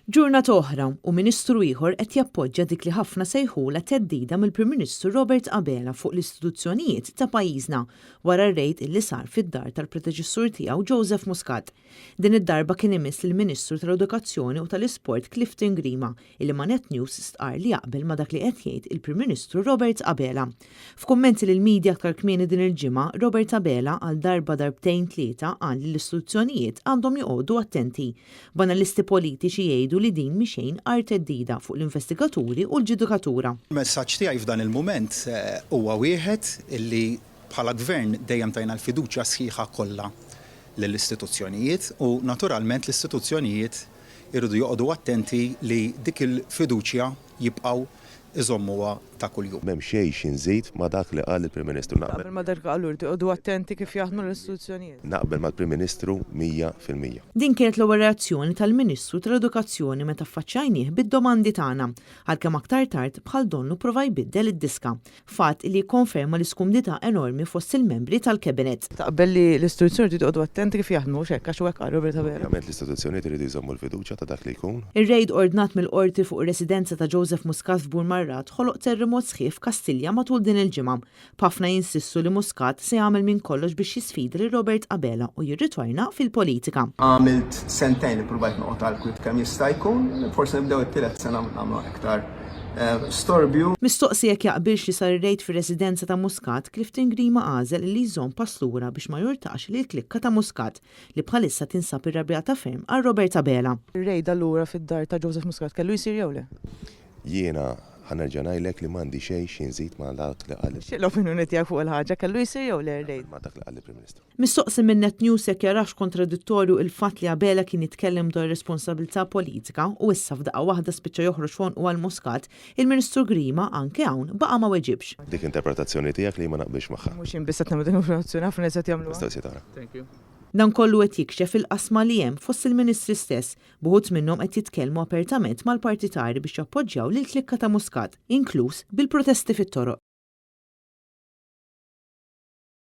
Ġurnata oħra u Ministru ieħor qed jappoġġja dik li ħafna sejħula teddida mill-Prim Ministru Robert Abela fuq l-istituzzjonijiet ta' pajjiżna wara r-rejd illi sar fid-dar tal-predeċessur tiegħu Joseph Muscat. Din id-darba kien imiss lill-Ministru tal-Edukazzjoni u tal-Isport Clifton Grima illi ma' Net News stqar li jaqbel ma' dak li qed jgħid il-Prim Ministru Robert Abela. F'kummenti lill-medja aktar kmieni din il-ġimgħa, Robert Abela għal darbtejn tlieta qal li l-istituzzjonijiet għandhom joqogħdu attenti. Banalisti politiċi jgħidu li din mixejn art teddida fuq l-investigaturi u l-ġudikatura. Il-messaġġ tiegħi f'dan il-mument huwa wieħed illi bħala gvern dejjem tajna l-fiduċja sħiħa kollha lill-istituzzjonijiet u naturalment l-istituzzjonijiet irridu joqogħdu attenti li dik il-fiduċja jibqgħu iżommuha ta' kuljum. M'hemm xejn xinżid ma' dak li qal il-Prim Ministru naqbel. Qabel ma dak qalu rtieqgħodu attenti kif jaħdmu l-istituzzjonijiet. Naqbel mal-Prim Ministru 100%. Din kienet l-ewwel reazzjoni tal-Ministru tal-Edukazzjoni meta affaċċajnieh bid-domandi tagħna, għalkemm aktar tard bħal donnu prova jbiddel id-diska. Fatt li jikkonferma l-iskumdità enormi fost il-membri tal-Cabinet. Taqbel li l-istituzzjoni rtieqodu attenti kif jaħdmu x'hekk għax hekk qal Robert Abela. Ovvjament l-istituzzjonijiet iridu jżommu l-fiduċja ta' dak li jkun. Ir-rejd ordnat mill-qorti fuq ir-residenza ta' Joseph Muscat f'Burmarrat ħoloq terremot sħiħ f'Kastilja matul din il-ġimgħa. Ħafna jinsissu li Muscat se jagħmel minn kollox biex jisfida lil Robert Abela u jirritorna fil-politika. Għamilt sentejn li provajt noqgħod għall-kwit kemm jista' jkun, forsi nibdew it-tielet sena nagħmlu aktar storbju. Mistoqsi jekk jaqbilx li sar ir-rejd fir-residenza ta' Muscat, Clifton Grima għażel li jżomm paslura biex ma jurtax li l-klikka ta' Muscat li bħalissa tinsab irrabjata ferm għal Robert Abela. Ir-rejd allura fid-dar ta' Joseph Muscat kellu jsir jew le? Jiena ħanerġa' ngħidlek li m'għandi xejn xinżid ma' dak li qal. Xi l-opinjoni tiegħek fuq il-ħaġa kellu jsir jew le r-rejd? Ma' dak li qal il-Prim Ministru. Mistoqsi minn Net News jekk jarax kontradittorju il-fatt li Abela kien jitkellem dwar responsabilità politika u issa f'daqqa waħda spiċċa joħroġ fon u għal Muscat, il-Ministru Grima anke hawn baqa' ma weġibx. Dik interpretazzjoni tiegħek li ma naqbilx magħha. Mhux jinbisset nagħmlu din informazzjoni ħafna nies qed jagħmluha. Mistoqsi tara. Thank you. Dan kollu qed jikxef il-qasma li hemm fost il-Ministri stess, buħut minnhom qed jitkellmu apertament mal-partitari biex jappoġġjaw lil klikka ta' Muscat, inkluż bil-protesti fit-toroq.